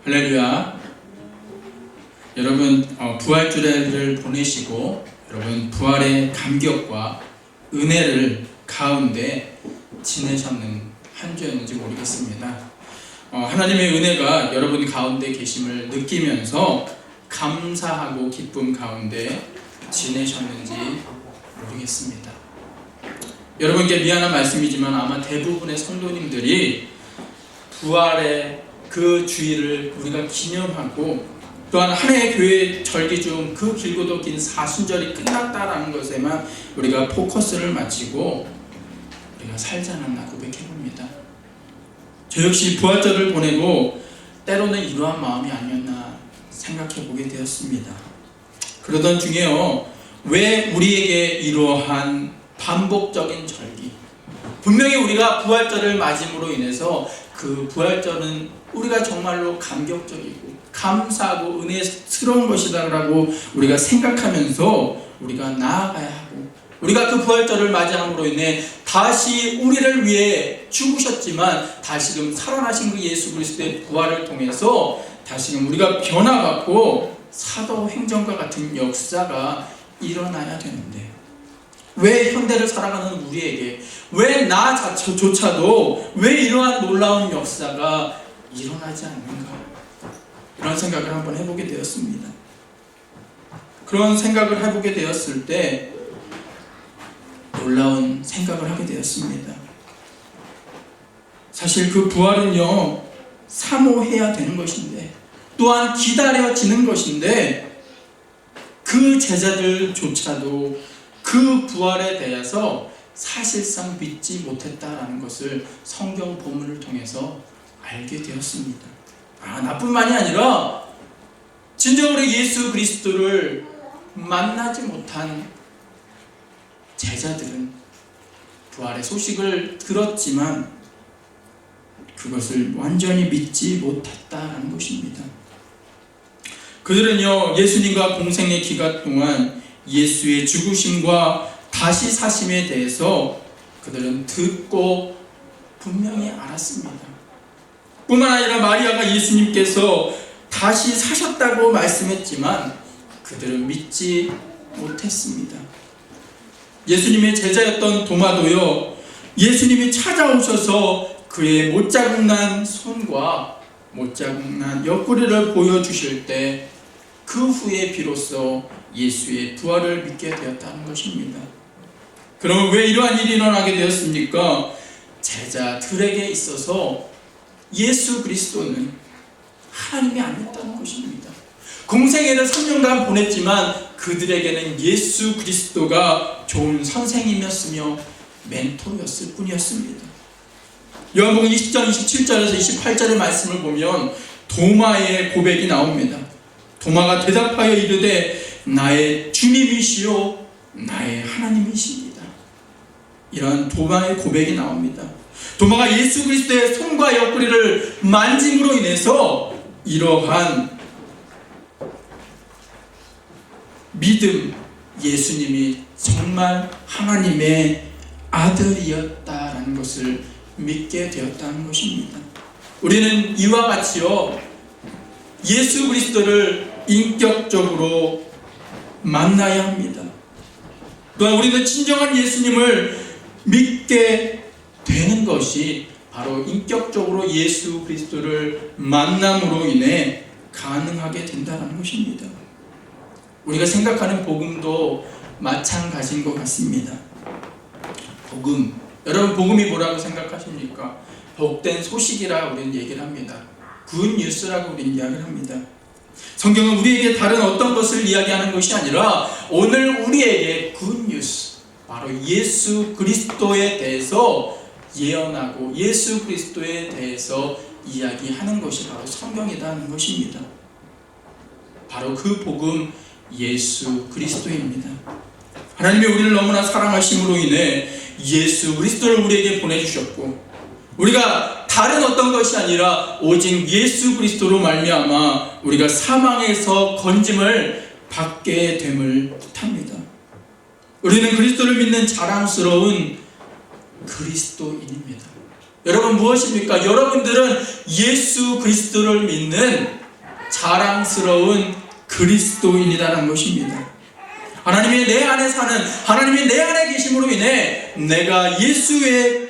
할렐루야. 여러분 부활주일을 보내시고 여러분 부활의 감격과 은혜를 가운데 지내셨는 한 주였는지 모르겠습니다. 하나님의 은혜가 여러분 가운데 계심을 느끼면서 감사하고 기쁨 가운데 지내셨는지 모르겠습니다. 여러분께 미안한 말씀이지만 아마 대부분의 성도님들이 부활의 그 주일을 우리가 기념하고 또한 한 해의 교회 절기 중 그 길고도 긴 사순절이 끝났다라는 것에만 우리가 포커스를 맞추고 우리가 살지 않았나 고백해봅니다. 저 역시 부활절을 보내고 때로는 이러한 마음이 아니었나 생각해보게 되었습니다. 그러던 중에요, 왜 우리에게 이러한 반복적인 절기, 분명히 우리가 부활절을 맞음으로 인해서 그 부활절은 우리가 정말로 감격적이고 감사하고 은혜스러운 것이다라고 우리가 생각하면서 우리가 나아가야 하고, 우리가 그 부활절을 맞이함으로 인해 다시 우리를 위해 죽으셨지만 다시금 살아나신 그 예수 그리스도의 부활을 통해서 다시금 우리가 변화받고 사도행전과 같은 역사가 일어나야 되는데, 왜 현대를 살아가는 우리에게, 왜 나 자체조차도 왜 이러한 놀라운 역사가 일어나지 않는가, 그런 생각을 한번 해보게 되었습니다. 그런 생각을 해보게 되었을 때 놀라운 생각을 하게 되었습니다. 사실 그 부활은요, 사모해야 되는 것인데, 또한 기다려지는 것인데, 그 제자들조차도 그 부활에 대해서 사실상 믿지 못했다라는 것을 성경 본문을 통해서 알게 되었습니다. 나뿐만이 아니라 진정으로 예수 그리스도를 만나지 못한 제자들은 부활의 소식을 들었지만 그것을 완전히 믿지 못했다라는 것입니다. 그들은요, 예수님과 공생의 기간 동안 예수의 죽으심과 다시 사심에 대해서 그들은 듣고 분명히 알았습니다. 뿐만 아니라 마리아가 예수님께서 다시 사셨다고 말씀했지만 그들은 믿지 못했습니다. 예수님의 제자였던 도마도요, 예수님이 찾아오셔서 그의 못자국난 손과 못자국난 옆구리를 보여주실 때 그 후에 비로소 예수의 부활을 믿게 되었다는 것입니다. 그러면 왜 이러한 일이 일어나게 되었습니까? 제자들에게 있어서 예수 그리스도는 하나님이 아니었다는 것입니다. 공생애를 3년간 보냈지만 그들에게는 예수 그리스도가 좋은 선생님이었으며 멘토였을 뿐이었습니다. 요한복음 20장 27절에서 28절의 말씀을 보면 도마의 고백이 나옵니다. 도마가 대답하여 이르되 나의 주님이시요 나의 하나님이십니다. 이러한 도마의 고백이 나옵니다. 도마가 예수 그리스도의 손과 옆구리를 만짐으로 인해서 이러한 믿음, 예수님이 정말 하나님의 아들이었다라는 것을 믿게 되었다는 것입니다. 우리는 이와 같이요, 예수 그리스도를 인격적으로 만나야 합니다. 또한 우리는 진정한 예수님을 믿게 되는 것이 바로 인격적으로 예수 그리스도를 만남으로 인해 가능하게 된다는 것입니다. 우리가 생각하는 복음도 마찬가지인 것 같습니다. 복음, 여러분 복음이 뭐라고 생각하십니까? 복된 소식이라 우리는 얘기를 합니다. 굿 뉴스라고 우리는 이야기를 합니다. 성경은 우리에게 다른 어떤 것을 이야기하는 것이 아니라 오늘 우리에게 굿 뉴스, 바로 예수 그리스도에 대해서 예언하고 예수 그리스도에 대해서 이야기하는 것이 바로 성경이라는 것입니다. 바로 그 복음, 예수 그리스도입니다. 하나님이 우리를 너무나 사랑하심으로 인해 예수 그리스도를 우리에게 보내주셨고, 우리가 다른 어떤 것이 아니라 오직 예수 그리스도로 말미암아 우리가 사망에서 건짐을 받게 됨을 뜻합니다. 우리는 그리스도를 믿는 자랑스러운 그리스도인입니다. 여러분 무엇입니까? 여러분들은 예수 그리스도를 믿는 자랑스러운 그리스도인이라는 것입니다. 하나님이 내 안에 사는, 하나님이 내 안에 계심으로 인해 내가 예수의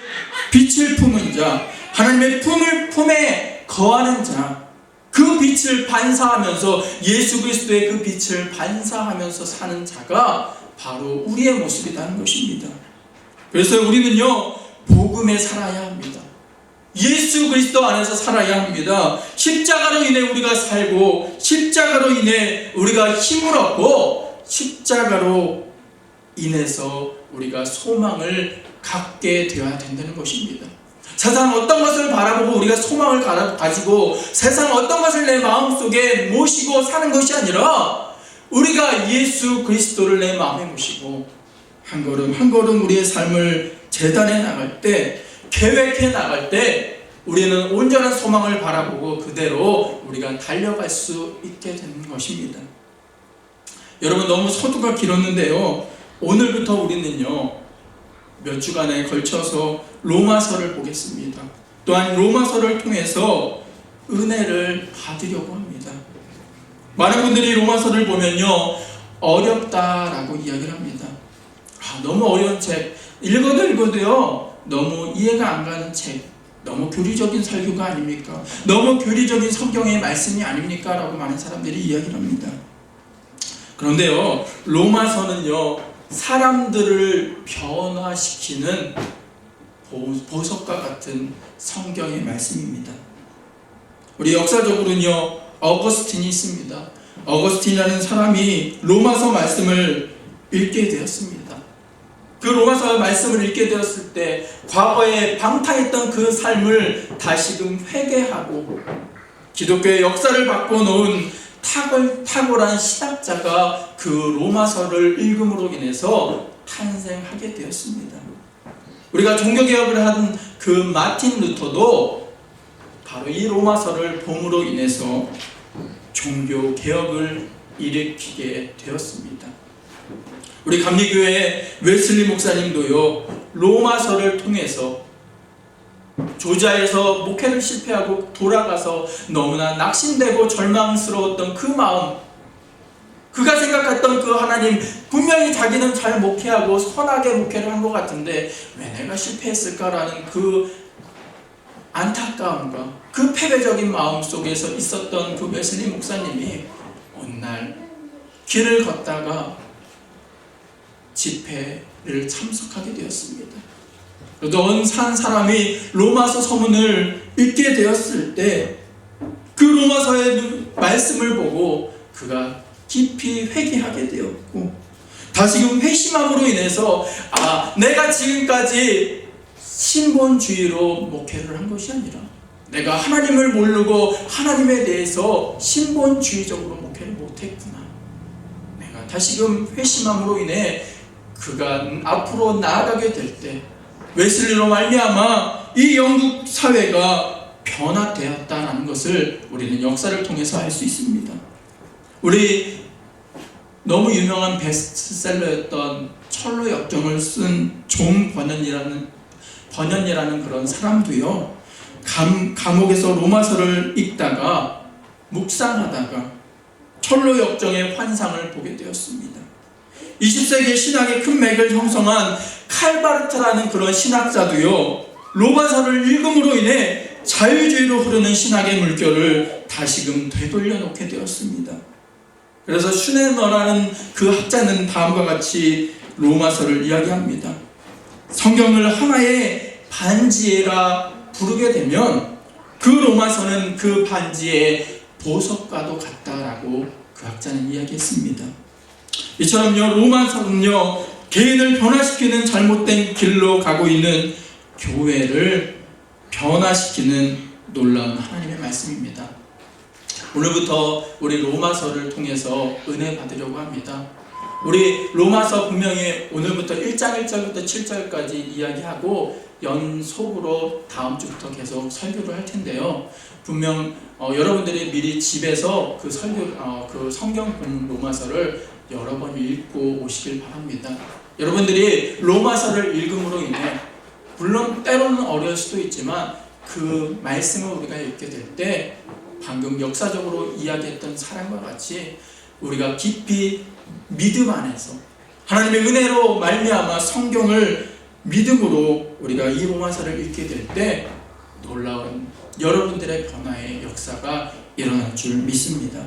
빛을 품은 자, 하나님의 품에 거하는 자, 그 빛을 반사하면서, 예수 그리스도의 그 빛을 반사하면서 사는 자가 바로 우리의 모습이라는 것입니다. 그래서 우리는요, 복음에 살아야 합니다. 예수 그리스도 안에서 살아야 합니다. 십자가로 인해 우리가 살고, 십자가로 인해 우리가 힘을 얻고, 십자가로 인해서 우리가 소망을 갖게 되어야 된다는 것입니다. 세상 어떤 것을 바라보고 우리가 소망을 가지고 세상 어떤 것을 내 마음속에 모시고 사는 것이 아니라, 우리가 예수 그리스도를 내 마음에 모시고 한 걸음 한 걸음 우리의 삶을 재단해 나갈 때, 계획해 나갈 때 우리는 온전한 소망을 바라보고 그대로 우리가 달려갈 수 있게 되는 것입니다. 여러분, 너무 서두가 길었는데요, 오늘부터 우리는요 몇 주간에 걸쳐서 로마서를 보겠습니다. 또한 로마서를 통해서 은혜를 받으려고 합니다. 많은 분들이 로마서를 보면요 어렵다라고 이야기를 합니다. 너무 어려운 책, 읽어도요 너무 이해가 안 가는 책, 너무 교리적인 설교가 아닙니까? 너무 교리적인 성경의 말씀이 아닙니까? 라고 많은 사람들이 이야기를 합니다. 그런데요, 로마서는요 사람들을 변화시키는 보석과 같은 성경의 말씀입니다. 우리 역사적으로는요 어거스틴이 있습니다. 어거스틴이라는 사람이 로마서 말씀을 읽게 되었습니다. 그 로마서 말씀을 읽게 되었을 때 과거에 방탕했던 그 삶을 다시금 회개하고 기독교의 역사를 바꿔놓은 탁월한 신학자가 그 로마서를 읽음으로 인해서 탄생하게 되었습니다. 우리가 종교개혁을 한 그 마틴 루터도 바로 이 로마서를 봄으로 인해서 종교개혁을 일으키게 되었습니다. 우리 감리교회 웨슬리 목사님도요 로마서를 통해서 조지아에서 목회를 실패하고 돌아가서 너무나 낙심되고 절망스러웠던 그 마음, 그가 생각했던 그 하나님, 분명히 자기는 잘 목회하고 선하게 목회를 한 것 같은데 왜 내가 실패했을까라는 그 안타까움과 그 패배적인 마음 속에서 있었던 그 웨슬리 목사님이 어느 날 길을 걷다가 집회를 참석하게 되었습니다. 그래도 어느 한 사람이 로마서 서문을 읽게 되었을 때 그 로마서의 말씀을 보고 그가 깊이 회개하게 되었고, 다시금 회심함으로 인해서 내가 지금까지 신본주의로 목회를 한 것이 아니라 내가 하나님을 모르고 하나님에 대해서 신본주의적으로 목회를 못했구나, 내가 다시금 회심함으로 인해 그가 앞으로 나아가게 될 때 웨슬리로 말미암아 이 영국 사회가 변화되었다는 것을 우리는 역사를 통해서 알 수 있습니다. 우리 너무 유명한 베스트셀러였던 철로 역정을 쓴 존 번연이라는 그런 사람도요 감옥에서 로마서를 읽다가 묵상하다가 철로 역정의 환상을 보게 되었습니다. 20세기 신학의 큰 맥을 형성한 칼바르트라는 그런 신학자도요 로마서를 읽음으로 인해 자유주의로 흐르는 신학의 물결을 다시금 되돌려 놓게 되었습니다. 그래서 슈네너라는 그 학자는 다음과 같이 로마서를 이야기합니다. 성경을 하나의 반지에라 부르게 되면 그 로마서는 그 반지의 보석과도 같다라고 그 학자는 이야기했습니다. 이처럼요 로마서는요 개인을 변화시키는 잘못된 길로 가고 있는 교회를 변화시키는 놀라운 하나님의 말씀입니다. 오늘부터 우리 로마서를 통해서 은혜 받으려고 합니다. 우리 로마서 분명히 오늘부터 1장 1절부터 7절까지 이야기하고 연속으로 다음 주부터 계속 설교를 할 텐데요. 분명 여러분들이 미리 집에서 그 그 성경 본 로마서를 여러 번 읽고 오시길 바랍니다. 여러분들이 로마서를 읽음으로 인해 물론 때로는 어려울 수도 있지만 그 말씀을 우리가 읽게 될 때 방금 역사적으로 이야기했던 사람과 같이 우리가 깊이 믿음 안에서 하나님의 은혜로 말미암아 성경을 믿음으로 우리가 이 로마서를 읽게 될 때 놀라운 여러분들의 변화의 역사가 일어날 줄 믿습니다.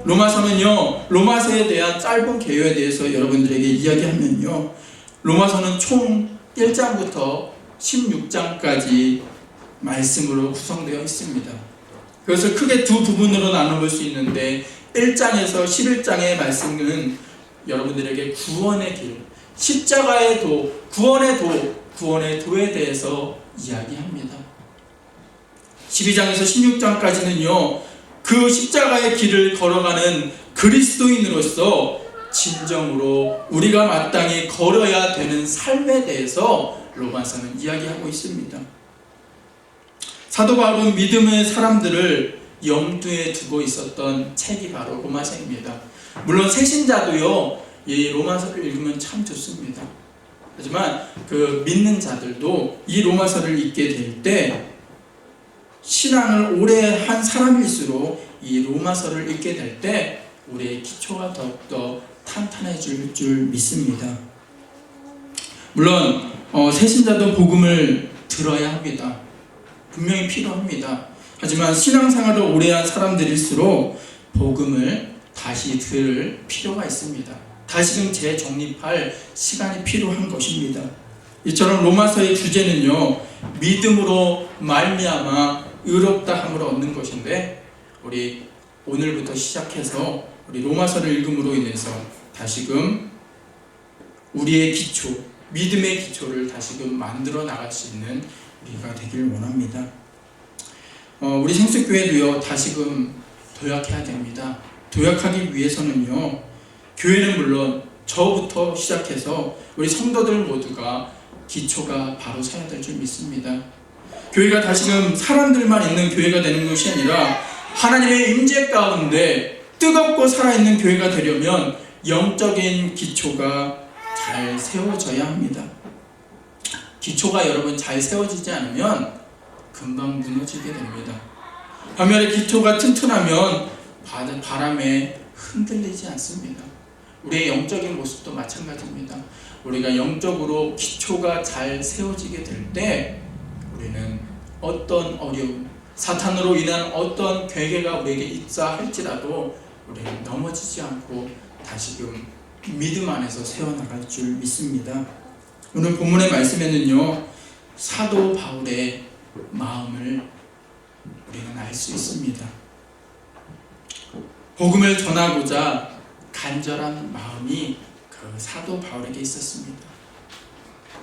로마서는요, 로마서에 대한 짧은 개요에 대해서 여러분들에게 이야기하면요, 로마서는 총 1장부터 16장까지 말씀으로 구성되어 있습니다. 그것을 크게 두 부분으로 나눠볼 수 있는데 1장에서 11장의 말씀은 여러분들에게 구원의 길, 십자가의 도, 구원의 도에 대해서 이야기합니다. 12장에서 16장까지는요, 그 십자가의 길을 걸어가는 그리스도인으로서 진정으로 우리가 마땅히 걸어야 되는 삶에 대해서 로마서는 이야기하고 있습니다. 사도 바울은 믿음의 사람들을 염두에 두고 있었던 책이 바로 로마서입니다. 물론 새신자도요, 이 로마서를 읽으면 참 좋습니다. 하지만 그 믿는 자들도 이 로마서를 읽게 될 때 신앙을 오래 한 사람일수록 이 로마서를 읽게 될 때 우리의 기초가 더욱더 탄탄해질 줄 믿습니다. 물론 새신자도 복음을 들어야 합니다. 분명히 필요합니다. 하지만 신앙생활을 오래 한 사람들일수록 복음을 다시 들을 필요가 있습니다. 다시금 재정립할 시간이 필요한 것입니다. 이처럼 로마서의 주제는요, 믿음으로 말미암아 의롭다 함을 얻는 것인데, 우리 오늘부터 시작해서 우리 로마서를 읽음으로 인해서 다시금 우리의 기초, 믿음의 기초를 다시금 만들어 나갈 수 있는 우리가 되길 원합니다. 우리 생수교회도요, 다시금 도약해야 됩니다. 도약하기 위해서는요, 교회는 물론 저부터 시작해서 우리 성도들 모두가 기초가 바로 서야 될 줄 믿습니다. 교회가 다시금 사람들만 있는 교회가 되는 것이 아니라 하나님의 임재 가운데 뜨겁고 살아있는 교회가 되려면 영적인 기초가 잘 세워져야 합니다. 기초가 여러분 잘 세워지지 않으면 금방 무너지게 됩니다. 반면에 기초가 튼튼하면 바람에 흔들리지 않습니다. 우리의 영적인 모습도 마찬가지입니다. 우리가 영적으로 기초가 잘 세워지게 될 때 우리는 어떤 어려움, 사탄으로 인한 어떤 괴계가 우리에게 있자 할지라도 우리는 넘어지지 않고 다시금 믿음 안에서 세워나갈 줄 믿습니다. 오늘 본문의 말씀에는요, 사도 바울의 마음을 우리는 알 수 있습니다. 복음을 전하고자 간절한 마음이 그 사도 바울에게 있었습니다.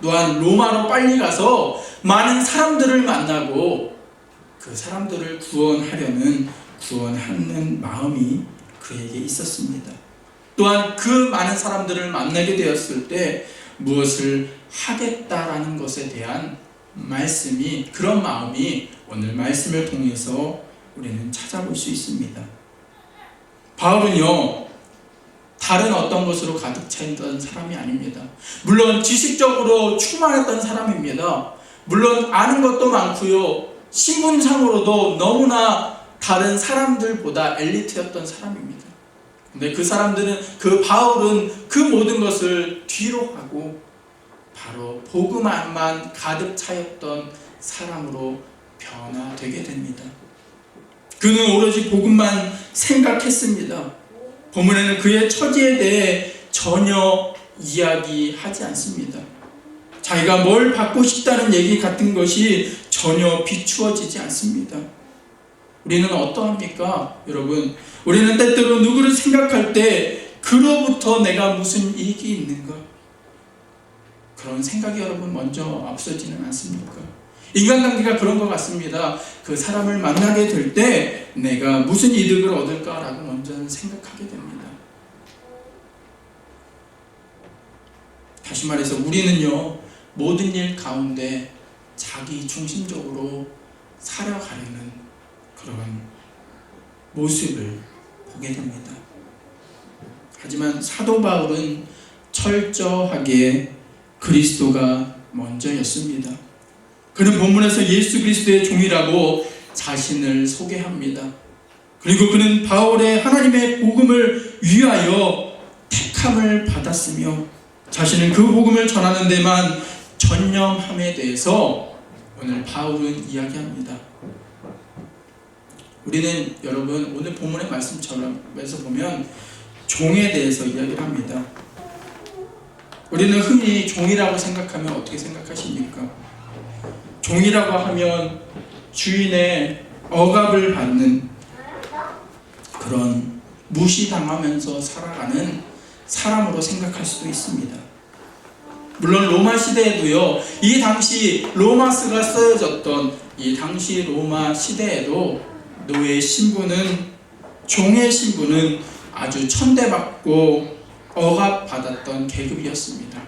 또한 로마로 빨리 가서 많은 사람들을 만나고 그 사람들을 구원하는 마음이 그에게 있었습니다. 또한 그 많은 사람들을 만나게 되었을 때 무엇을 하겠다라는 것에 대한 말씀이, 그런 마음이 오늘 말씀을 통해서 우리는 찾아볼 수 있습니다. 바울은요, 다른 어떤 것으로 가득 차 있던 사람이 아닙니다. 물론 지식적으로 충만했던 사람입니다. 물론 아는 것도 많고요, 신분상으로도 너무나 다른 사람들보다 엘리트였던 사람입니다. 근데 그 바울은 그 모든 것을 뒤로 하고 바로 복음 안만 가득 차였던 사람으로 변화되게 됩니다. 그는 오로지 복음만 생각했습니다. 본문에는 그의 처지에 대해 전혀 이야기하지 않습니다. 자기가 뭘 받고 싶다는 얘기 같은 것이 전혀 비추어지지 않습니다. 우리는 어떠합니까? 여러분, 우리는 때때로 누구를 생각할 때 그로부터 내가 무슨 이익이 있는가? 그런 생각이 여러분 먼저 앞서지는 않습니까? 인간관계가 그런 것 같습니다. 그 사람을 만나게 될 때 내가 무슨 이득을 얻을까라고 먼저 생각하게 됩니다. 다시 말해서 우리는요, 모든 일 가운데 자기 중심적으로 살아가려는 그런 모습을 보게 됩니다. 하지만 사도 바울은 철저하게 그리스도가 먼저였습니다. 그는 본문에서 예수 그리스도의 종이라고 자신을 소개합니다. 그리고 그는 바울의 하나님의 복음을 위하여 택함을 받았으며 자신은 그 복음을 전하는 데만 전념함에 대해서 오늘 바울은 이야기합니다. 우리는 여러분 오늘 본문의 말씀처럼에서 보면 종에 대해서 이야기를 합니다. 우리는 흔히 종이라고 생각하면 어떻게 생각하십니까? 종이라고 하면 주인의 억압을 받는 그런 무시당하면서 살아가는 사람으로 생각할 수도 있습니다. 물론 로마 시대에도요, 이 당시 로마스가 쓰여졌던 이 당시 로마 시대에도 노예 신분은, 종의 신분은 아주 천대받고 억압받았던 계급이었습니다.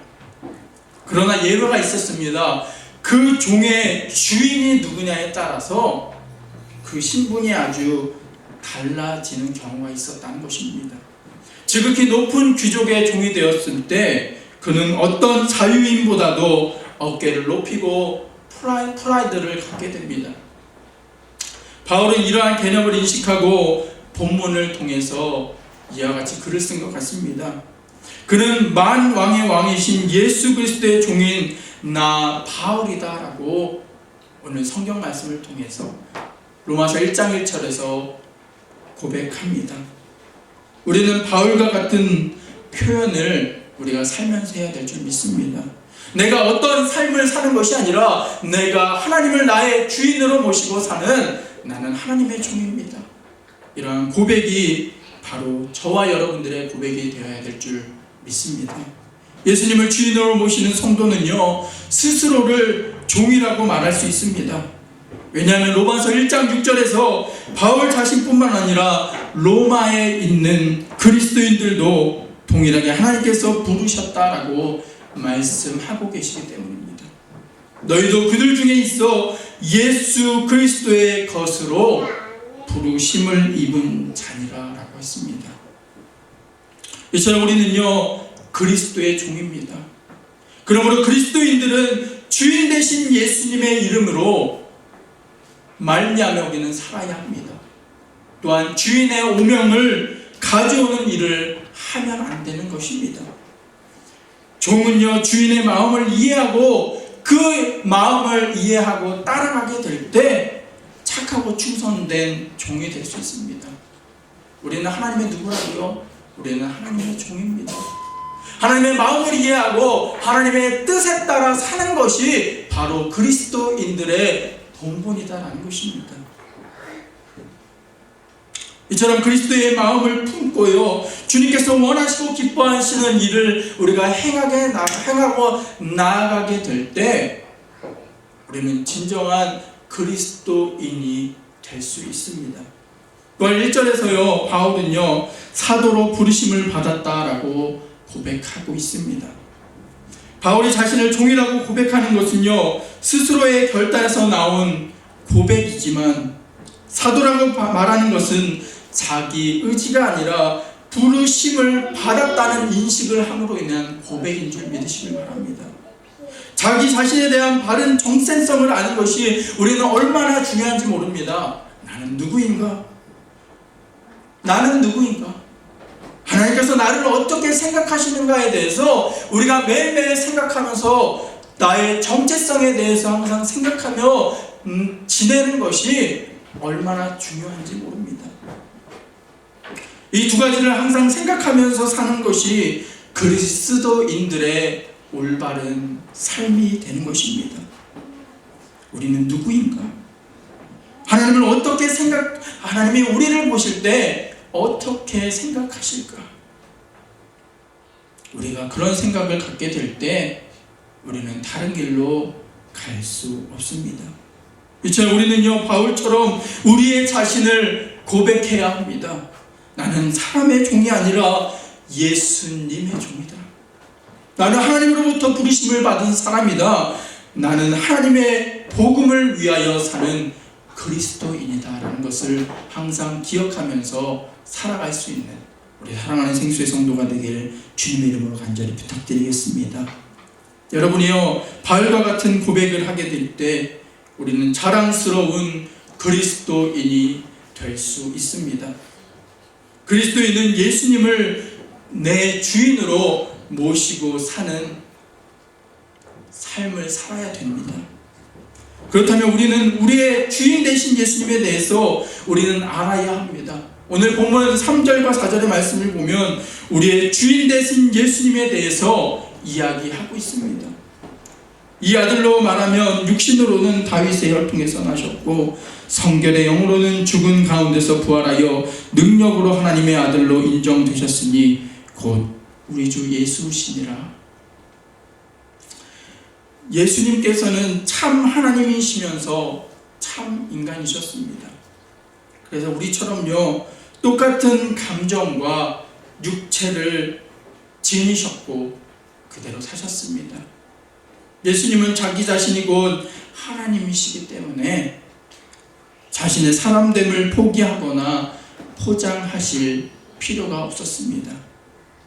그러나 예외가 있었습니다. 그 종의 주인이 누구냐에 따라서 그 신분이 아주 달라지는 경우가 있었다는 것입니다. 지극히 높은 귀족의 종이 되었을 때 그는 어떤 자유인보다도 어깨를 높이고 프라이드를 갖게 됩니다. 바울은 이러한 개념을 인식하고 본문을 통해서 이와 같이 글을 쓴 것 같습니다. 그는 만왕의 왕이신 예수 그리스도의 종인 나 바울이다 라고 오늘 성경 말씀을 통해서 로마서 1장 1절에서 고백합니다. 우리는 바울과 같은 표현을 우리가 살면서 해야 될 줄 믿습니다. 내가 어떤 삶을 사는 것이 아니라 내가 하나님을 나의 주인으로 모시고 사는 나는 하나님의 종입니다. 이러한 고백이 바로 저와 여러분들의 고백이 되어야 될 줄 믿습니다. 예수님을 주인으로 모시는 성도는요, 스스로를 종이라고 말할 수 있습니다. 왜냐하면 로마서 1장 6절에서 바울 자신뿐만 아니라 로마에 있는 그리스도인들도 동일하게 하나님께서 부르셨다라고 말씀하고 계시기 때문입니다. 너희도 그들 중에 있어 예수 그리스도의 것으로 부르심을 입은 자니라 라고 했습니다. 이처럼 우리는요, 그리스도의 종입니다. 그러므로 그리스도인들은 주인 되신 예수님의 이름으로 말미암아 우리는 살아야 합니다. 또한 주인의 오명을 가져오는 일을 하면 안 되는 것입니다. 종은요, 주인의 마음을 이해하고 그 마음을 이해하고 따라가게 될 때 착하고 충성된 종이 될 수 있습니다. 우리는 하나님의 누구라고요? 우리는 하나님의 종입니다. 하나님의 마음을 이해하고 하나님의 뜻에 따라 사는 것이 바로 그리스도인들의 본분이다라는 것입니다. 이처럼 그리스도의 마음을 품고요, 주님께서 원하시고 기뻐하시는 일을 우리가 행하고 나아가게 될 때 우리는 진정한 그리스도인이 될 수 있습니다. 또한 1절에서요, 바울은요, 사도로 부르심을 받았다라고 고백하고 있습니다. 바울이 자신을 종이라고 고백하는 것은요, 스스로의 결단에서 나온 고백이지만 사도라고 말하는 것은 자기 의지가 아니라 부르심을 받았다는 인식을 함으로 인한 고백인 줄 믿으시길 바랍니다. 자기 자신에 대한 바른 정체성을 아는 것이 우리는 얼마나 중요한지 모릅니다. 나는 누구인가? 나는 누구인가? 하나님께서 나를 어떻게 생각하시는가에 대해서 우리가 매일매일 생각하면서 나의 정체성에 대해서 항상 생각하며 지내는 것이 얼마나 중요한지 모릅니다. 이 두 가지를 항상 생각하면서 사는 것이 그리스도인들의 올바른 삶이 되는 것입니다. 우리는 누구인가? 하나님이 우리를 보실 때 어떻게 생각하실까? 우리가 그런 생각을 갖게 될 때 우리는 다른 길로 갈 수 없습니다. 이처럼 우리는요, 바울처럼 우리의 자신을 고백해야 합니다. 나는 사람의 종이 아니라 예수님의 종이다. 나는 하나님으로부터 부르심을 받은 사람이다. 나는 하나님의 복음을 위하여 사는 그리스도인이다 라는 것을 항상 기억하면서 살아갈 수 있는 우리 사랑하는 생수의 성도가 되길 주님의 이름으로 간절히 부탁드리겠습니다. 여러분이요, 바울과 같은 고백을 하게 될 때 우리는 자랑스러운 그리스도인이 될 수 있습니다. 그리스도인은 예수님을 내 주인으로 모시고 사는 삶을 살아야 됩니다. 그렇다면 우리는 우리의 주인 되신 예수님에 대해서 우리는 알아야 합니다. 오늘 본문 3절과 4절의 말씀을 보면 우리의 주인 되신 예수님에 대해서 이야기하고 있습니다. 이 아들로 말하면 육신으로는 다윗의 혈통에서 나셨고 성결의 영으로는 죽은 가운데서 부활하여 능력으로 하나님의 아들로 인정되셨으니 곧 우리 주 예수시니라. 예수님께서는 참 하나님이시면서 참 인간이셨습니다. 그래서 우리처럼요, 똑같은 감정과 육체를 지니셨고 그대로 사셨습니다. 예수님은 자기 자신이 곧 하나님이시기 때문에 자신의 사람됨을 포기하거나 포장하실 필요가 없었습니다.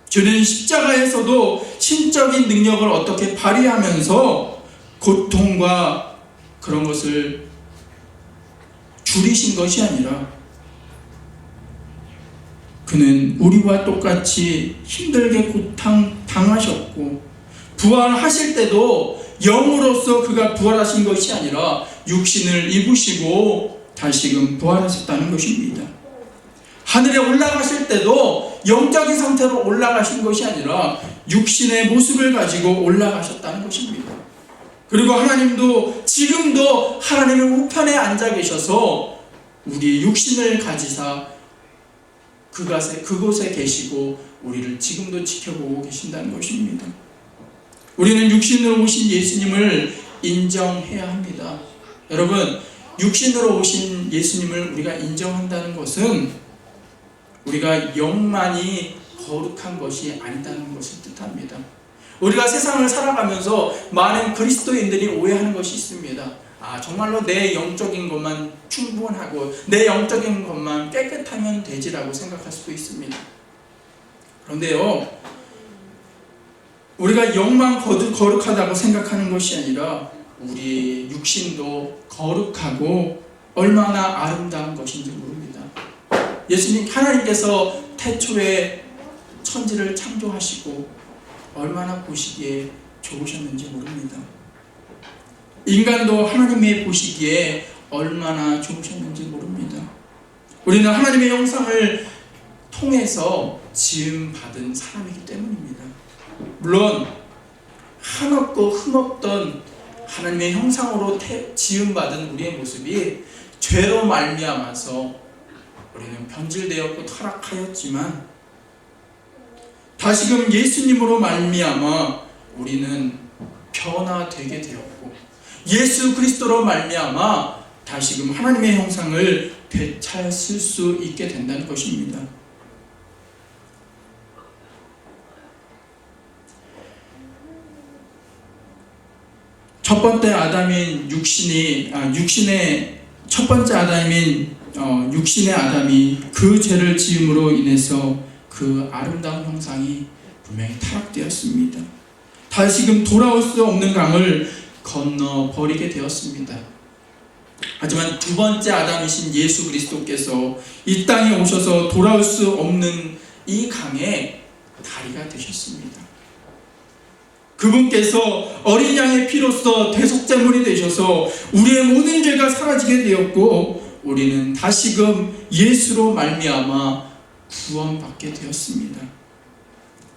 주는 십자가에서도 신적인 능력을 어떻게 발휘하면서 고통과 그런 것을 줄이신 것이 아니라 그는 우리와 똑같이 힘들게 고통당하셨고 부활하실 때도 영으로서 그가 부활하신 것이 아니라 육신을 입으시고 다시금 부활하셨다는 것입니다. 하늘에 올라가실 때도 영적인 상태로 올라가신 것이 아니라 육신의 모습을 가지고 올라가셨다는 것입니다. 그리고 하나님도 지금도 하나님의 우편에 앉아 계셔서 우리의 육신을 가지사 그곳에 계시고 우리를 지금도 지켜보고 계신다는 것입니다. 우리는 육신으로 오신 예수님을 인정해야 합니다. 여러분, 육신으로 오신 예수님을 우리가 인정한다는 것은 우리가 영만이 거룩한 것이 아니다는 것을 뜻합니다. 우리가 세상을 살아가면서 많은 그리스도인들이 오해하는 것이 있습니다. 정말로 내 영적인 것만 충분하고 내 영적인 것만 깨끗하면 되지라고 생각할 수도 있습니다. 그런데요, 우리가 영만 거룩하다고 생각하는 것이 아니라 우리 육신도 거룩하고 얼마나 아름다운 것인지 모릅니다. 예수님, 하나님께서 태초에 천지를 창조하시고 얼마나 보시기에 좋으셨는지 모릅니다. 인간도 하나님의 보시기에 얼마나 좋으셨는지 모릅니다. 우리는 하나님의 형상을 통해서 지음받은 사람이기 때문입니다. 물론 한없고 흠없던 하나님의 형상으로 지음받은 우리의 모습이 죄로 말미암아서 우리는 변질되었고 타락하였지만 다시금 예수님으로 말미암아 우리는 변화되게 되었고 예수 그리스도로 말미암아 다시금 하나님의 형상을 되찾을 수 있게 된다는 것입니다. 첫 번째 아담인 육신의 첫 번째 아담인 육신의 아담이 그 죄를 지음으로 인해서 그 아름다운 형상이 분명히 타락되었습니다. 다시금 돌아올 수 없는 강을 건너 버리게 되었습니다. 하지만 두 번째 아담이신 예수 그리스도께서 이 땅에 오셔서 돌아올 수 없는 이 강의 다리가 되셨습니다. 그분께서 어린 양의 피로써 대속제물이 되셔서 우리의 모든 죄가 사라지게 되었고 우리는 다시금 예수로 말미암아 구원받게 되었습니다.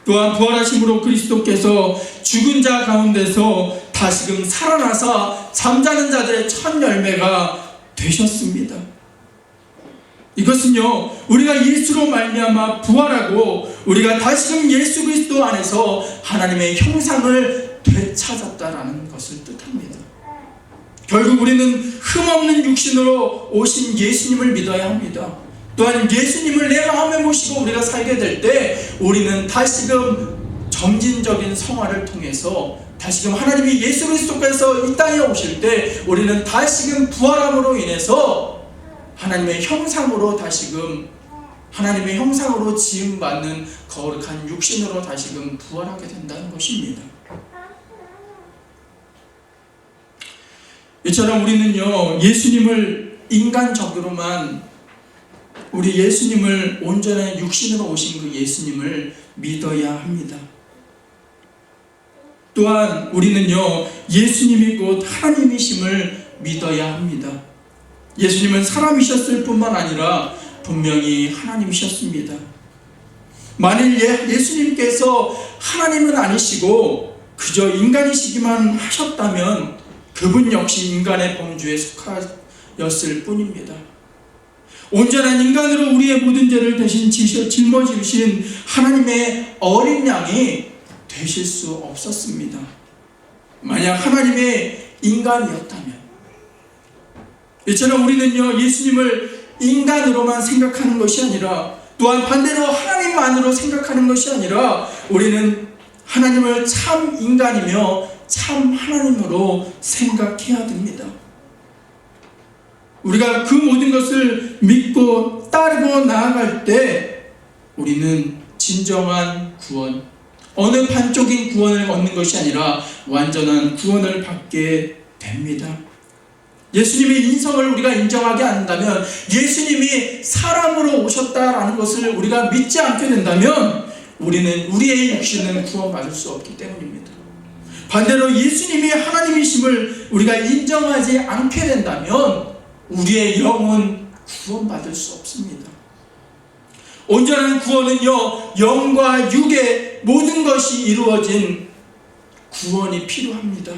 또한 부활하심으로 그리스도께서 죽은 자 가운데서 다시금 살아나서 잠자는 자들의 첫 열매가 되셨습니다. 이것은요, 우리가 예수로 말미암아 부활하고 우리가 다시금 예수 그리스도 안에서 하나님의 형상을 되찾았다라는 것을 뜻합니다. 결국 우리는 흠없는 육신으로 오신 예수님을 믿어야 합니다. 또한 예수님을 내 마음에 모시고 우리가 살게 될 때 우리는 다시금 점진적인 성화를 통해서 다시금 하나님이 예수 그리스도께서 이 땅에 오실 때 우리는 다시금 부활함으로 인해서 하나님의 형상으로 다시금 하나님의 형상으로 지음받는 거룩한 육신으로 다시금 부활하게 된다는 것입니다. 이처럼 우리는요, 예수님을 인간적으로만, 우리 예수님을 온전한 육신으로 오신 그 예수님을 믿어야 합니다. 또한 우리는요, 예수님이 곧 하나님이심을 믿어야 합니다. 예수님은 사람이셨을 뿐만 아니라 분명히 하나님이셨습니다. 만일 예수님께서 하나님은 아니시고 그저 인간이시기만 하셨다면 그분 역시 인간의 범주에 속하였을 뿐입니다. 온전한 인간으로 우리의 모든 죄를 대신 짊어지신 하나님의 어린 양이 되실 수 없었습니다. 만약 하나님의 인간이었다면, 이처럼 우리는요, 예수님을 인간으로만 생각하는 것이 아니라, 또한 반대로 하나님만으로 생각하는 것이 아니라, 우리는 하나님을 참 인간이며 참 하나님으로 생각해야 됩니다. 우리가 그 모든 것을 믿고 따르고 나아갈 때 우리는 진정한 구원, 어느 반쪽인 구원을 얻는 것이 아니라 완전한 구원을 받게 됩니다. 예수님의 인성을 우리가 인정하게 한다면, 예수님이 사람으로 오셨다라는 것을 우리가 믿지 않게 된다면 우리는, 우리의 육신은 구원받을 수 없기 때문입니다. 반대로 예수님이 하나님이심을 우리가 인정하지 않게 된다면 우리의 영은 구원받을 수 없습니다. 온전한 구원은요, 영과 육의 모든 것이 이루어진 구원이 필요합니다.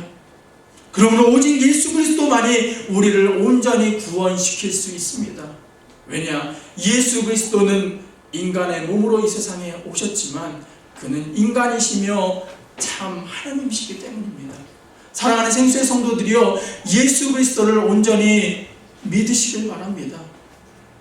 그러므로 오직 예수 그리스도만이 우리를 온전히 구원시킬 수 있습니다. 왜냐? 예수 그리스도는 인간의 몸으로 이 세상에 오셨지만 그는 인간이시며 참 하나님이시기 때문입니다. 사랑하는 생수의 성도들이여, 예수 그리스도를 온전히 믿으시길 바랍니다.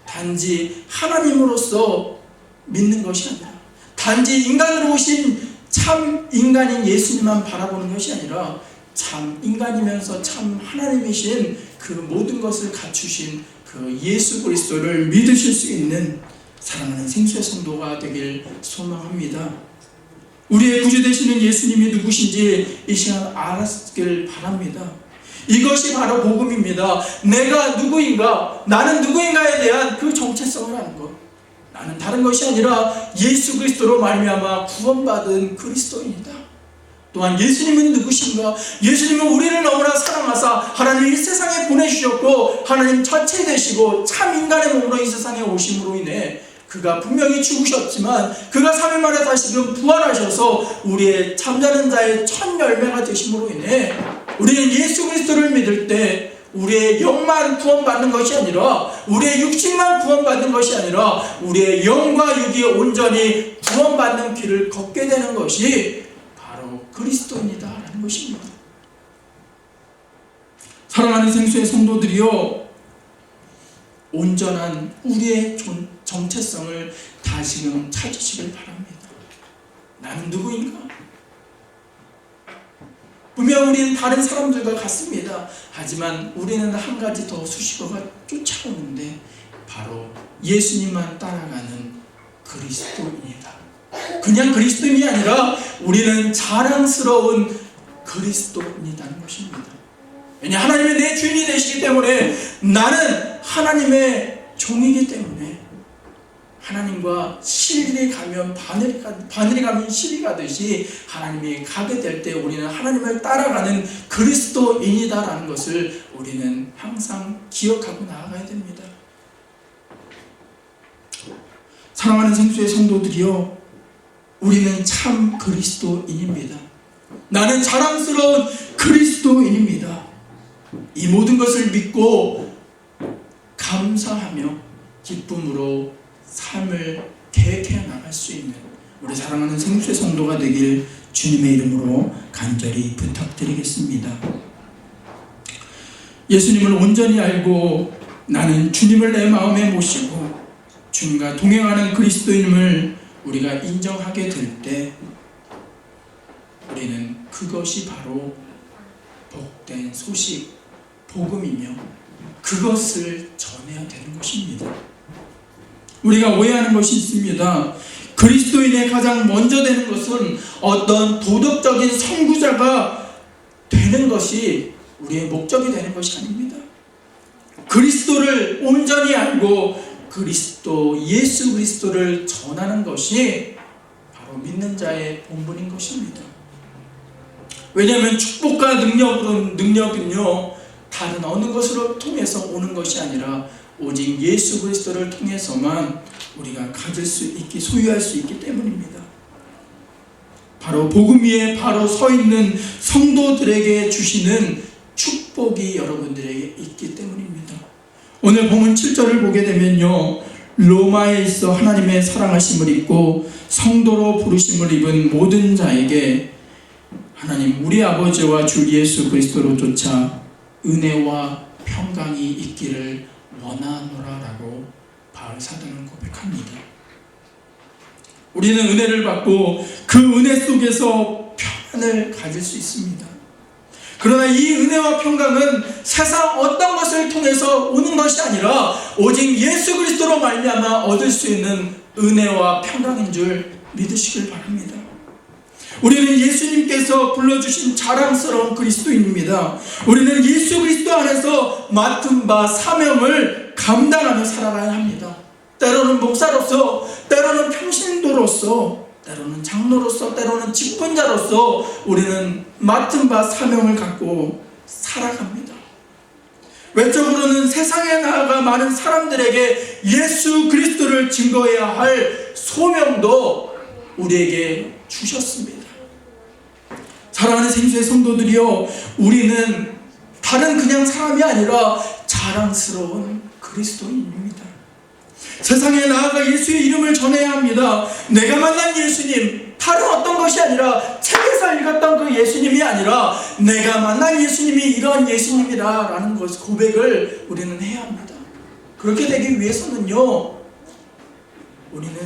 단지 하나님으로서 믿는 것이 아니라, 단지 인간으로 오신 참 인간인 예수님만 바라보는 것이 아니라, 참 인간이면서 참 하나님이신 그 모든 것을 갖추신 그 예수 그리스도를 믿으실 수 있는 사랑하는 생수의 성도가 되길 소망합니다. 우리의 구주 되시는 예수님이 누구신지 이 시간 알았길 바랍니다. 이것이 바로 복음입니다. 내가 누구인가, 나는 누구인가에 대한 그 정체성을 아는 것. 나는 다른 것이 아니라 예수 그리스도로 말미암아 구원받은 그리스도인이다. 또한 예수님은 누구신가? 예수님은 우리를 너무나 사랑하사 하나님이 이 세상에 보내주셨고, 하나님 자체 되시고 참 인간의 몸으로 이 세상에 오심으로 인해 그가 분명히 죽으셨지만 그가 3일 만에 다시금 부활하셔서 우리의 잠자는 자의 첫 열매가 되심으로 인해 우리는 예수 그리스도를 믿을 때 우리의 영만 구원받는 것이 아니라, 우리의 육신만 구원받는 것이 아니라 우리의 영과 육이 온전히 구원받는 길을 걷게 되는 것이 바로 그리스도입니다라는 것입니다. 사랑하는 생수의 성도들이여, 온전한 우리의 정체성을 다시금 찾으시길 바랍니다. 나는 누구인가? 분명 우리는 다른 사람들과 같습니다. 하지만 우리는 한 가지 더 수식어가 쫓아오는데 바로 예수님만 따라가는 그리스도인이다. 그냥 그리스도인이 아니라 우리는 자랑스러운 그리스도인이라는 것입니다. 왜냐? 하나님의 내 주인이 되시기 때문에, 나는 하나님의 종이기 때문에 하나님과 실이 가면 바늘이 가면 실이 가듯이 하나님이 가게 될 때 우리는 하나님을 따라가는 그리스도인이다라는 것을 우리는 항상 기억하고 나아가야 됩니다. 사랑하는 생수의 성도들이여, 우리는 참 그리스도인입니다. 나는 자랑스러운 그리스도인입니다. 이 모든 것을 믿고 감사하며 기쁨으로 삶을 계획해 나갈 수 있는 우리 사랑하는 생수의 성도가 되길 주님의 이름으로 간절히 부탁드리겠습니다. 예수님을 온전히 알고 나는 주님을 내 마음에 모시고 주님과 동행하는 그리스도인임을 우리가 인정하게 될 때 우리는 그것이 바로 복된 소식, 복음이며 그것을 전해야 되는 것입니다. 우리가 오해하는 것이 있습니다. 그리스도인의 가장 먼저 되는 것은 어떤 도덕적인 선구자가 되는 것이 우리의 목적이 되는 것이 아닙니다. 그리스도를 온전히 알고 예수 그리스도를 전하는 것이 바로 믿는 자의 본분인 것입니다. 왜냐하면 축복과 능력은요 다른 어느 것으로 통해서 오는 것이 아니라 오직 예수 그리스도를 통해서만 우리가 가질 수 있기, 소유할 수 있기 때문입니다. 바로 복음 위에 바로 서 있는 성도들에게 주시는 축복이 여러분들에게 있기 때문입니다. 오늘 본문 7절을 보게 되면요, 로마에 있어 하나님의 사랑하심을 입고 성도로 부르심을 입은 모든 자에게 하나님 우리 아버지와 주 예수 그리스도로 쫓아 은혜와 평강이 있기를 원하노라라고 바울 사도는 고백합니다. 우리는 은혜를 받고 그 은혜 속에서 평안을 가질 수 있습니다. 그러나 이 은혜와 평강은 세상 어떤 것을 통해서 오는 것이 아니라 오직 예수 그리스도로 말미암아 얻을 수 있는 은혜와 평강인 줄 믿으시길 바랍니다. 우리는 예수님께서 불러주신 자랑스러운 그리스도인입니다. 우리는 예수 그리스도 안에서 맡은 바 사명을 감당하며 살아가야 합니다. 때로는 목사로서, 때로는 평신도로서, 때로는 장로로서, 때로는 직분자로서 우리는 맡은 바 사명을 갖고 살아갑니다. 외적으로는 세상에 나아가 많은 사람들에게 예수 그리스도를 증거해야 할 소명도 우리에게 주셨습니다. 사랑하는 생수의 성도들이여, 우리는 다른 그냥 사람이 아니라 자랑스러운 그리스도인입니다. 세상에 나아가 예수의 이름을 전해야 합니다. 내가 만난 예수님, 다른 어떤 것이 아니라 책에서 읽었던 그 예수님이 아니라 내가 만난 예수님이 이런 예수님이라는 것 고백을 우리는 해야 합니다. 그렇게 되기 위해서는요, 우리는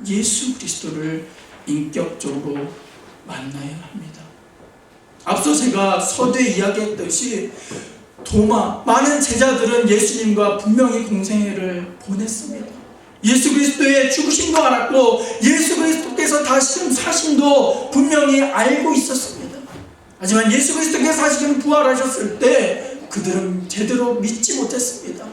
예수 그리스도를 인격적으로 만나야 합니다. 앞서 제가 서두에 이야기했듯이 도마, 많은 제자들은 예수님과 분명히 공생애를 보냈습니다. 예수 그리스도의 죽으심도 알았고 예수 그리스도께서 다시금 사심도 분명히 알고 있었습니다. 하지만 예수 그리스도께서 다시금 부활하셨을 때 그들은 제대로 믿지 못했습니다.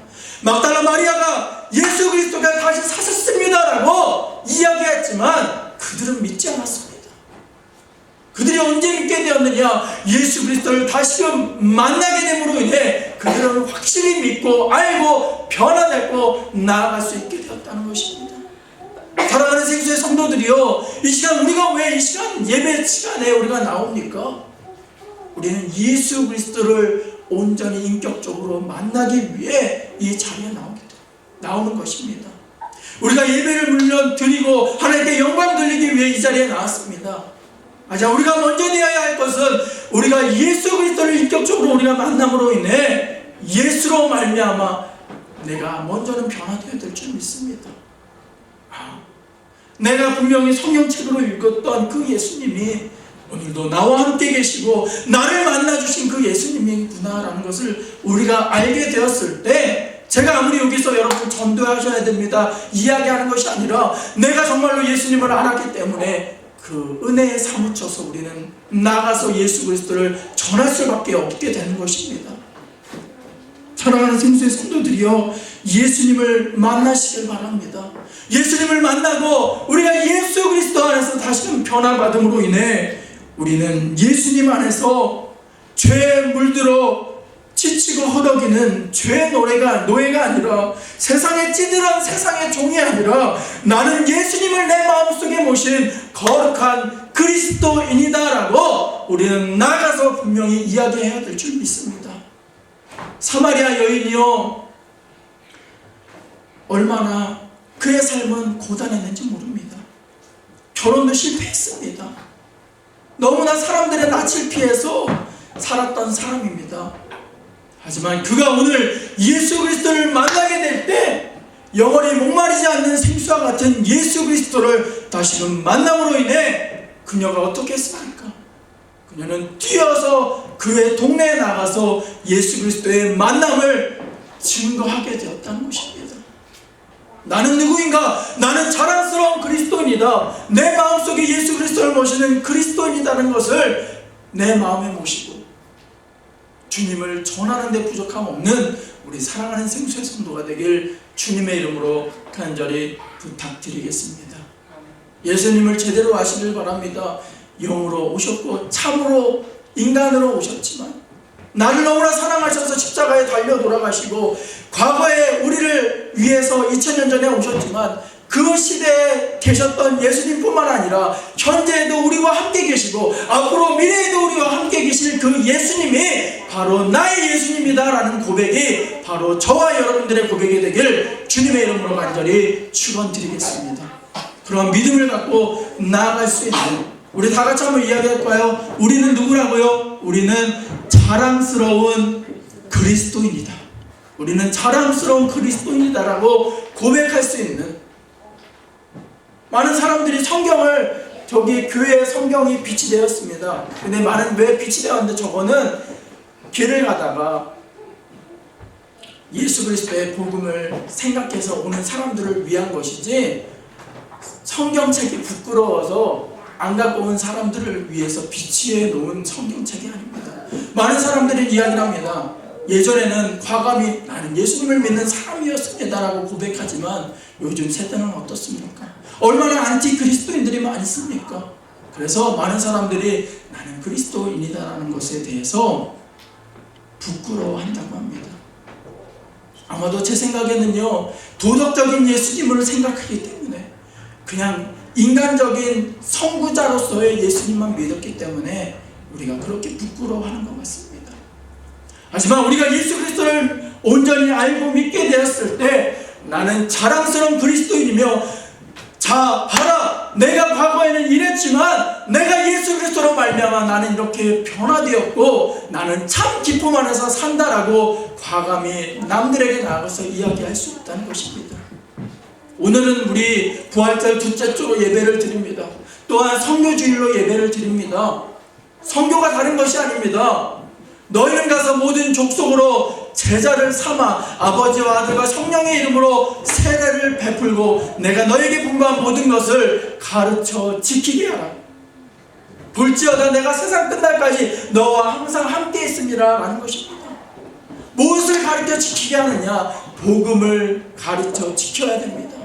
막달라 마리아가 예수 그리스도가 다시 사셨습니다라고 이야기했지만 그들은 믿지 않았습니다. 그들이 언제 믿게 되었느냐? 예수 그리스도를 다시금 만나게 됨으로 인해 그들은 확실히 믿고 알고 변화되고 나아갈 수 있게 되었다는 것입니다. 사랑하는 생수의 성도들이요, 이 시간 우리가 왜 이 시간 예배 시간에 우리가 나옵니까? 우리는 예수 그리스도를 온전히 인격적으로 만나기 위해 이 자리에 나오는 것입니다. 우리가 예배를 물론 드리고 하나님께 영광 돌리기 위해 이 자리에 나왔습니다. 하지만 우리가 먼저 되어야 할 것은 우리가 예수 그리스도를 인격적으로 우리가 만남으로 인해 예수로 말미암아 내가 먼저는 변화되어야 될 줄 믿습니다. 내가 분명히 성경책으로 읽었던 그 예수님이 오늘도 나와 함께 계시고 나를 만나주신 그 예수님이구나라는 것을 우리가 알게 되었을 때, 제가 아무리 여기서 여러분 전도하셔야 됩니다 이야기하는 것이 아니라 내가 정말로 예수님을 알았기 때문에 그 은혜에 사무쳐서 우리는 나가서 예수 그리스도를 전할 수밖에 없게 되는 것입니다. 사랑하는 생수의 성도들이여, 예수님을 만나시길 바랍니다. 예수님을 만나고 우리가 예수 그리스도 안에서 다시금 변화받음으로 인해 우리는 예수님 안에서 죄에 물들어 지치고 허덕이는 죄의 노예가 아니라 세상에 찌들한 세상의 종이 아니라 나는 예수님을 내 마음속에 모신 거룩한 그리스도인이다라고 우리는 나가서 분명히 이야기해야 될 줄 믿습니다. 사마리아 여인이요, 얼마나 그의 삶은 고단했는지 모릅니다. 결혼도 실패했습니다. 너무나 사람들의 낯을 피해서 살았던 사람입니다. 하지만 그가 오늘 예수 그리스도를 만나게 될 때 영원히 목마르지 않는 생수와 같은 예수 그리스도를 다시금 만남으로 인해 그녀가 어떻게 했습니까? 그녀는 뛰어서 그의 동네에 나가서 예수 그리스도의 만남을 증거하게 되었다는 것입니다. 나는 누구인가? 나는 자랑스러운 그리스도인이다. 내 마음속에 예수 그리스도를 모시는 그리스도인이라는 것을 내 마음에 모시고 주님을 전하는 데 부족함 없는 우리 사랑하는 생수의 성도가 되길 주님의 이름으로 간절히 부탁드리겠습니다. 예수님을 제대로 아시길 바랍니다. 영으로 오셨고 참으로 인간으로 오셨지만 나를 너무나 사랑하셔서 십자가에 달려 돌아가시고 과거에 우리를 위해서 2000년 전에 오셨지만 그 시대에 계셨던 예수님뿐만 아니라 현재에도 우리와 함께 계시고 앞으로 미래에도 우리와 함께 계실 그 예수님이 바로 나의 예수님이다라는 고백이 바로 저와 여러분들의 고백이 되길 주님의 이름으로 간절히 축원드리겠습니다. 그런 믿음을 갖고 나아갈 수 있는, 우리 다 같이 한번 이야기할까요? 우리는 누구라고요? 우리는 자랑스러운 그리스도인이다. 우리는 자랑스러운 그리스도인이다라고 고백할 수 있는, 많은 사람들이 성경을, 저기 교회에 성경이 빛이 되었습니다. 근데 많은, 왜 빛이 되었는데, 저거는 길을 가다가 예수 그리스도의 복음을 생각해서 오는 사람들을 위한 것이지 성경책이 부끄러워서 안 갖고 온 사람들을 위해서 비치해 놓은 성경책이 아닙니다. 많은 사람들이 이야기를 합니다. 예전에는 과감히 나는 예수님을 믿는 사람이었습니다라고 고백하지만 요즘 세대는 어떻습니까? 얼마나 안티 그리스도인들이 많이 있습니까? 그래서 많은 사람들이 나는 그리스도인이다라는 것에 대해서 부끄러워한다고 합니다. 아마도 제 생각에는요, 도덕적인 예수님을 생각하기 때문에, 그냥 인간적인 선구자로서의 예수님만 믿었기 때문에 우리가 그렇게 부끄러워하는 것 같습니다. 하지만 우리가 예수 그리스도를 온전히 알고 믿게 되었을 때 나는 자랑스러운 그리스도인이며, 자 봐라, 내가 과거에는 이랬지만 내가 예수 그리스도로 말미암아 나는 이렇게 변화되었고 나는 참 기쁨 안에서 산다라고 과감히 남들에게 나가서 이야기할 수 있다는 것입니다. 오늘은 우리 부활절 둘째 주로 예배를 드립니다. 또한 성교주일로 예배를 드립니다. 성교가 다른 것이 아닙니다. 너희는 가서 모든 족속으로 제자를 삼아 아버지와 아들과 성령의 이름으로 세례를 베풀고 내가 너에게 분부한 모든 것을 가르쳐 지키게 하라. 볼지어다 내가 세상 끝날까지 너와 항상 함께 있습니다 라는 것입니다. 무엇을 가르쳐 지키게 하느냐? 복음을 가르쳐 지켜야 됩니다.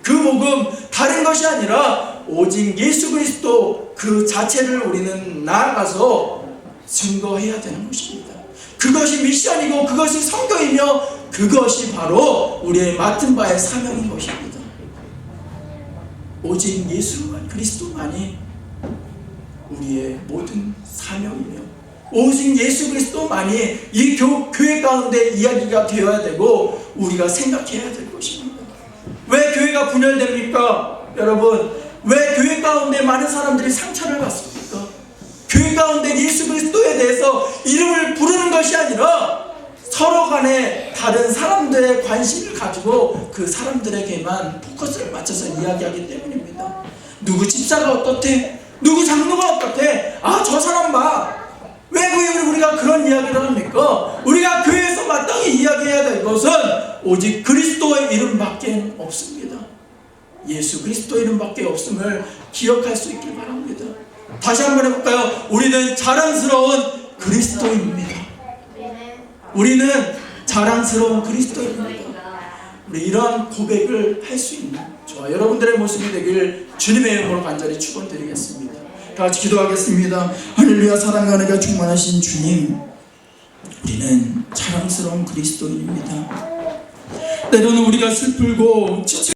그 복음 다른 것이 아니라 오직 예수 그리스도 그 자체를 우리는 나아가서 증거해야 되는 것입니다. 그것이 미션이고 그것이 성경이며 그것이 바로 우리의 맡은 바의 사명인 것입니다. 오직 예수 그리스도만이 우리의 모든 사명이며 오직 예수 그리스도만이 이 교회 가운데 이야기가 되어야 되고 우리가 생각해야 될 것입니다. 왜 교회가 분열됩니까? 여러분, 왜 교회 가운데 많은 사람들이 상처를 받습니까? 교회 가운데 예수 그리스도에 대해서 이름을 부르는 것이 아니라 서로 간에 다른 사람들의 관심을 가지고 그 사람들에게만 포커스를 맞춰서 이야기하기 때문입니다. 누구 집사가 어떻대? 누구 장로가 어떻대? 아, 저 사람 봐. 왜 우리가 그런 이야기를 합니까? 우리가 교회에서 마땅히 이야기해야 될 것은 오직 그리스도의 이름밖에 없습니다. 예수 그리스도 이름밖에 없음을 기억할 수 있길 바랍니다. 다시 한번 해볼까요? 우리는 자랑스러운 그리스도입니다. 우리는 자랑스러운 그리스도입니다. 우리 이러한 고백을 할 수 있는 저와 여러분들의 모습이 되길 주님의 이름으로 간절히 축원드리겠습니다. 다 같이 기도하겠습니다. 할렐루야. 사랑과 은혜가 충만하신 주님, 우리는 자랑스러운 그리스도인입니다. 때로는 우리가 슬프고 지치고